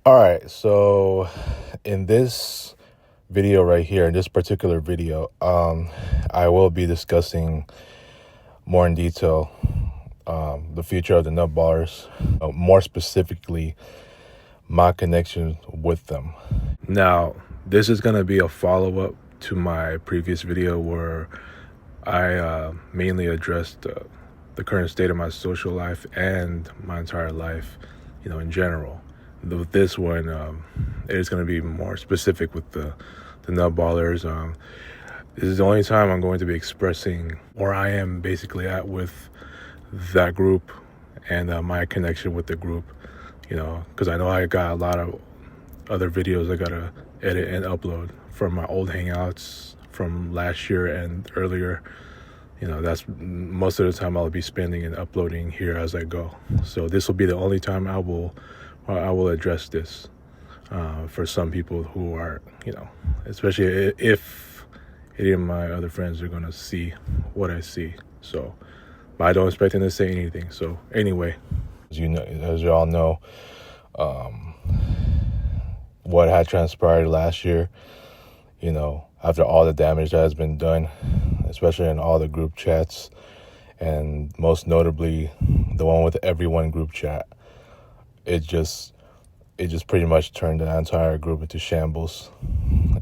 All right, so in this video right here, in this particular video, I will be discussing more in detail the future of the Nutbwallers, more specifically, my connection with them. Now, this is going to be a follow-up to my previous video where I mainly addressed the current state of my social life and my entire life, in general. With this one, it is going to be more specific with the Nutballers. This is the only time I'm going to be expressing where I am basically at with that group and my connection with the group, because I know I got a lot of other videos I got to edit and upload from my old hangouts from last year and earlier. That's most of the time I'll be spending and uploading here as I go. So this will be the only time I will address this for some people who are, especially if any of my other friends are going to see what I see. So, but I don't expect them to say anything. So anyway, as you all know, what had transpired last year, after all the damage that has been done, especially in all the group chats, and most notably the one with everyone group chat, it just pretty much turned the entire group into shambles.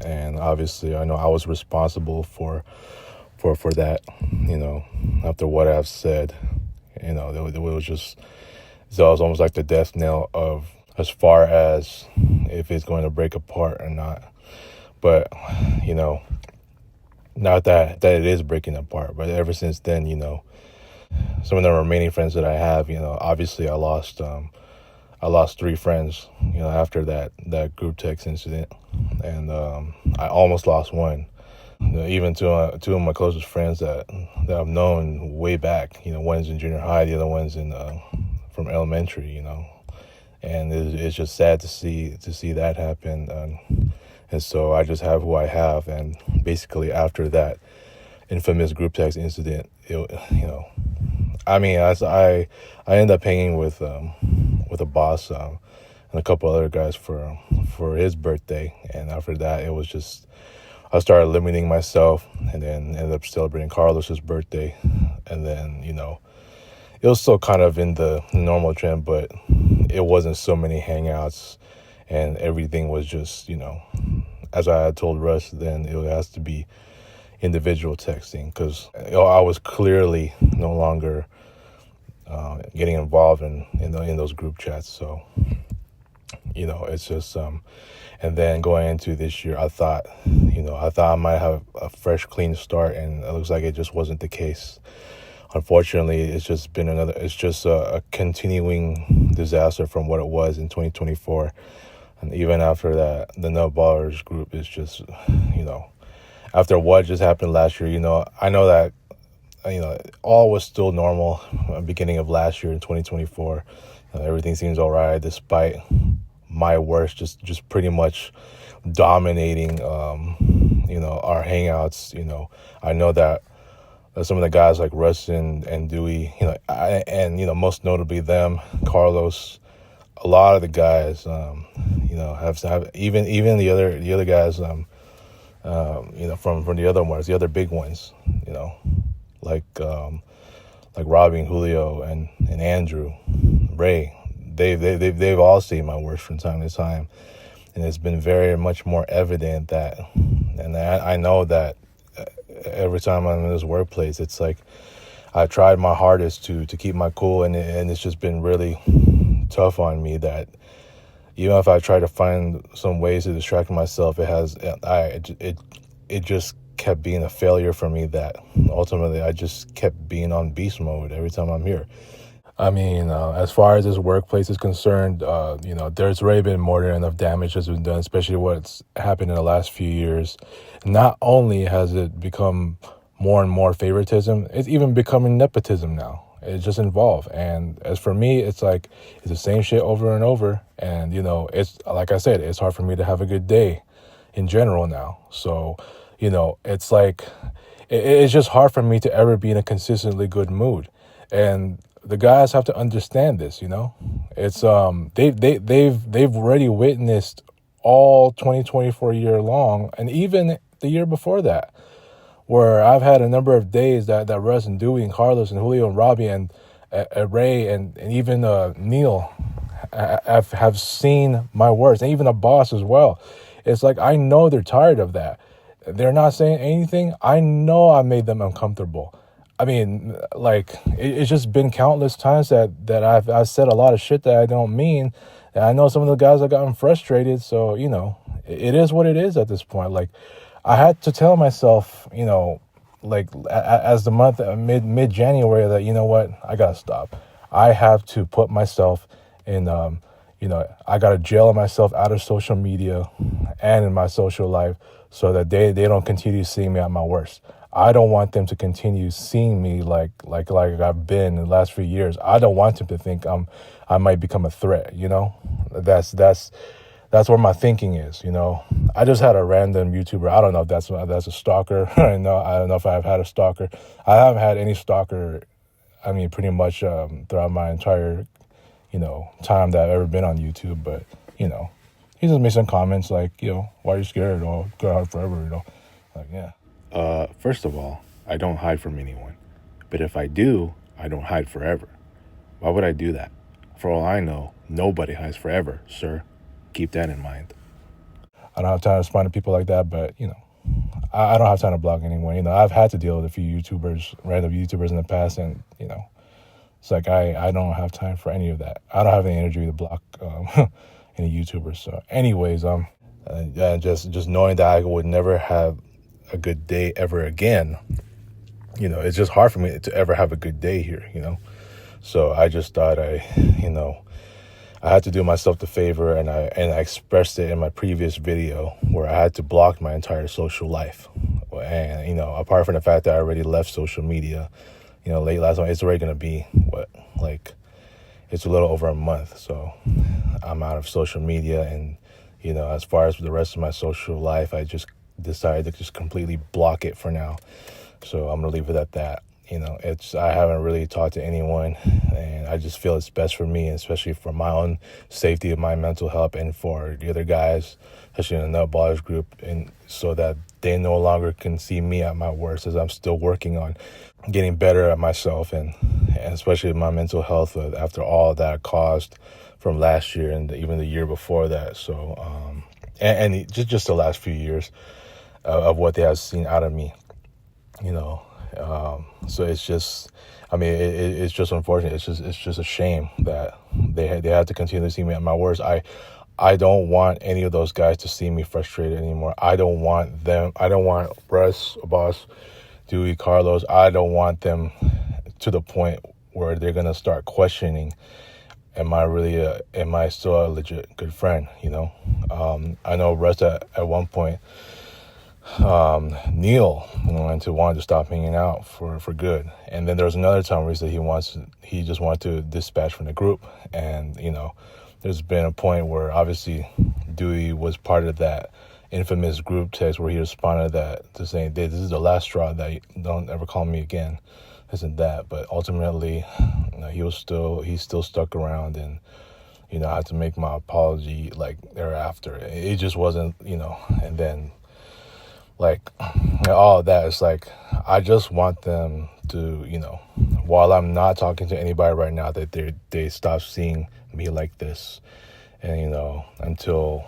And obviously I know I was responsible for that, after what I've said. It was almost like the death knell of as far as if it's going to break apart or not. But not that it is breaking apart, but ever since then, some of the remaining friends that I have, obviously I lost 3 friends, after that group text incident, and I almost lost one. Even two of my closest friends that I've known way back. One's in junior high, the other one's in from elementary. And it's just sad to see that happen. And so I just have who I have, and basically after that infamous group text incident, I ended up hanging with a boss and a couple other guys for his birthday, and after that it was just I started limiting myself, and then ended up celebrating Carlos's birthday, and then it was still kind of in the normal trend, but it wasn't so many hangouts, and everything was just as I had told Russ, then it has to be individual texting, because I was clearly no longer getting involved in those group chats. So it's just and then going into this year, I thought I might have a fresh, clean start, and it looks like it just wasn't the case. Unfortunately, it's just a continuing disaster from what it was in 2024. And even after that, the Nutbwallers group is just, after what just happened last year, I know that, all was still normal beginning of last year in 2024. Everything seems all right, despite my worst just pretty much dominating, our hangouts. I know that some of the guys like Russ and Dewey, most notably them, Carlos, a lot of the guys, have even the other guys, from the other ones, the other big ones, like Robbie and Julio and Andrew, Ray. They've all seen my worst from time to time, and it's been very much more evident that, and I know that every time I'm in this workplace, it's like I tried my hardest to keep my cool, and it's just been really tough on me that even if I try to find some ways to distract myself, it just kept being a failure for me, that ultimately I just kept being on beast mode every time I'm here. As far as this workplace is concerned, there's already been more than enough damage that's been done, especially what's happened in the last few years. Not only has it become more and more favoritism, it's even becoming nepotism now. It's just involved. And as for me, it's like, it's the same shit over and over. And, it's like I said, it's hard for me to have a good day in general now. So, it's like, it's just hard for me to ever be in a consistently good mood. And the guys have to understand this. It's they've already witnessed all 2024 year long, and even the year before that, where I've had a number of days that Russ and Dewey and Carlos and Julio and Robbie and Ray and even Neil have seen my worst, and even the boss as well. It's like, I know they're tired of that. They're not saying anything. I know I made them uncomfortable. I mean, like, it's just been countless times that I've said a lot of shit that I don't mean. And I know some of the guys have gotten frustrated. So, it is what it is at this point. Like, I had to tell myself, like as the month mid January, that, you know what, I gotta stop. I have to put myself in, I gotta jail myself out of social media and in my social life, so that they don't continue seeing me at my worst. I don't want them to continue seeing me like I've been in the last few years. I don't want them to think I might become a threat. That's where my thinking is. I just had a random YouTuber. I don't know if that's a stalker. I don't know if I've had a stalker. I haven't had any stalker. I mean, pretty much throughout my entire time that I've ever been on YouTube. But he just made some comments like, why are you scared? Or go hide forever. Like, yeah. First of all, I don't hide from anyone. But if I do, I don't hide forever. Why would I do that? For all I know, nobody hides forever, sir. Keep that in mind. I don't have time to respond to people like that, but, I don't have time to block anyone. I've had to deal with a few random YouTubers in the past, and, it's like I don't have time for any of that. I don't have any energy to block any YouTubers. So anyways, just knowing that I would never have a good day ever again, it's just hard for me to ever have a good day here, So I just thought I had to do myself the favor, and I expressed it in my previous video where I had to block my entire social life. And, apart from the fact that I already left social media, late last month, it's already going to be it's a little over a month. So I'm out of social media, and, as far as the rest of my social life, I just decided to just completely block it for now. So I'm going to leave it at that. I haven't really talked to anyone, and I just feel it's best for me, especially for my own safety of my mental health, and for the other guys, especially in the Nutbwallers group, and so that they no longer can see me at my worst, as I'm still working on getting better at myself, and especially my mental health after all that caused from last year and even the year before that. So, and just the last few years of what they have seen out of me, so it's just, it's just unfortunate. It's just a shame that they had to continue to see me at my worst. I don't want any of those guys to see me frustrated anymore. I don't want Russ, Boss, Dewey, Carlos. I don't want them to the point where they're going to start questioning, am I still a legit good friend? I know Russ at one point, Neil wanted to stop hanging out for good, and then there was another time where he said he just wanted to dispatch from the group, and there's been a point where obviously Dewey was part of that infamous group text where he responded to saying, this is the last straw, that you don't ever call me again, this and that. But ultimately, he still stuck around, and I had to make my apology thereafter. It just wasn't, and then all of that, it's like, I just want them to, while I'm not talking to anybody right now, that they stop seeing me like this. And, until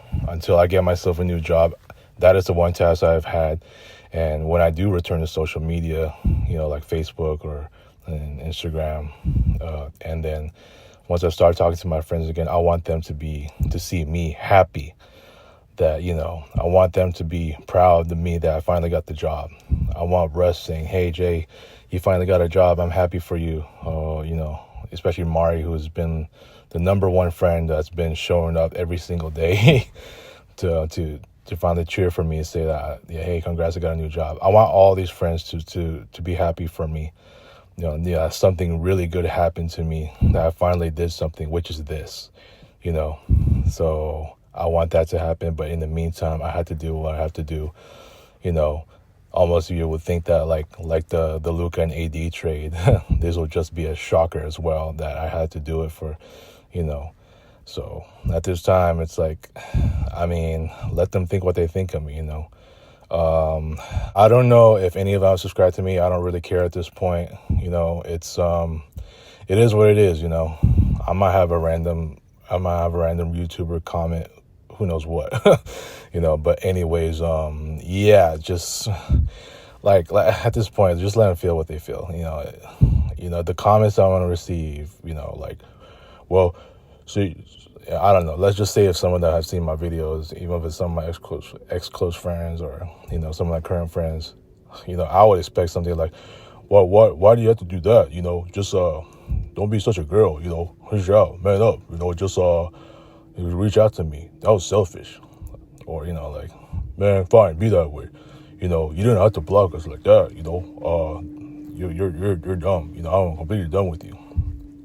I get myself a new job, that is the one task I've had. And when I do return to social media, like Facebook or Instagram, and then once I start talking to my friends again, I want them to see me happy. That, I want them to be proud of me that I finally got the job. I want Russ saying, hey, Jay, you finally got a job. I'm happy for you. Especially Mari, who's been the number one friend that's been showing up every single day to finally cheer for me and say that, yeah, hey, congrats, I got a new job. I want all these friends to be happy for me. Something really good happened to me, that I finally did something, which is this, so I want that to happen. But in the meantime, I had to do what I have to do, almost you would think that like the Luka and AD trade, this will just be a shocker as well that I had to do it for, you know. So at this time, it's like, I mean, let them think what they think of me, you know. I don't know if any of them subscribe to me. I don't really care at this point. You know, it is what it is, you know. I might have a random YouTuber comment, who knows what, you know, but anyways, yeah, just like at this point, just let them feel what they feel, you know, the comments I want to receive, you know, like, well, see, I don't know. Let's just say if someone that has seen my videos, even if it's some of my ex close friends or, you know, some of my current friends, you know, I would expect something like, well, why do you have to do that? You know, just don't be such a girl. You know, reach out, man up. You know, just reach out to me. That was selfish. Or, you know, like, man, fine, be that way. You know, you didn't have to block us like that. You know, you're dumb. You know, I'm completely done with you.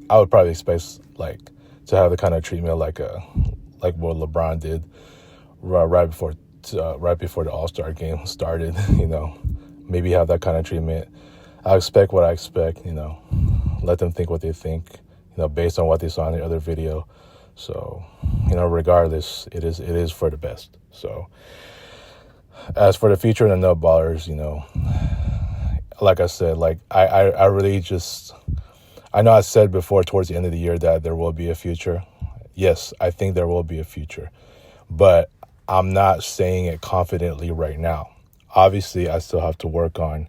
I would probably expect like to have the kind of treatment like what LeBron did right before the All-Star game started. You know, maybe have that kind of treatment. I expect what I expect. You know, let them think what they think. You know, based on what they saw in the other video. So, you know, regardless, it is for the best. So, as for the future of the Nutbwallers, you know, like I said, like I really just, I know I said before towards the end of the year that there will be a future. Yes, I think there will be a future, but I'm not saying it confidently right now. Obviously, I still have to work on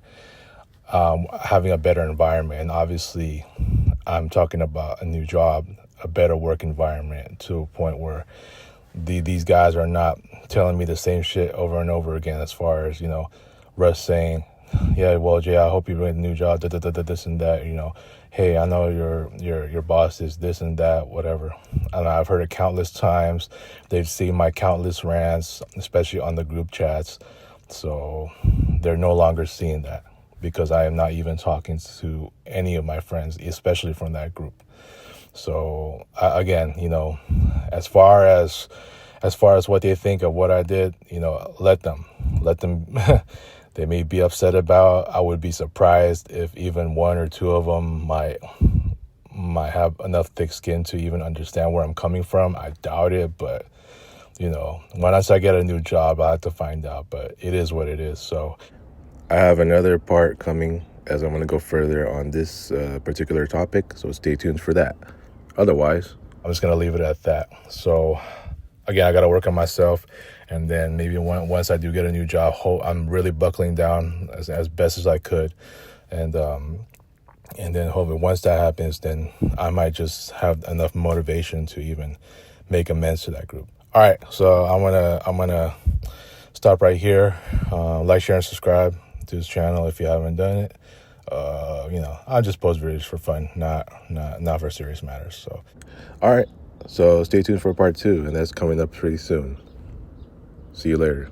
having a better environment. And obviously, I'm talking about a new job, a better work environment to a point where these guys are not telling me the same shit over and over again as far as, you know, Russ saying, yeah, well, Jay, I hope you get a new job, this and that, you know. Hey, I know your boss is this and that, whatever. And I've heard it countless times. They've seen my countless rants, especially on the group chats. So they're no longer seeing that because I am not even talking to any of my friends, especially from that group. So again, you know, as far as what they think of what I did, you know, let them. They may be upset about. I would be surprised if even one or two of them might have enough thick skin to even understand where I'm coming from. I doubt it, but you know, once I get a new job, I have to find out. But it is what it is. So I have another part coming as I'm going to go further on this particular topic. So stay tuned for that. Otherwise, I'm just going to leave it at that. So again, I got to work on myself. And then maybe once I do get a new job, I'm really buckling down as best as I could. And then hopefully once that happens, then I might just have enough motivation to even make amends to that group. All right, so I'm gonna stop right here. Like, share, and subscribe to this channel if you haven't done it. You know, I just post videos for fun, not for serious matters. So, all right, so stay tuned for part 2, and that's coming up pretty soon. See you later.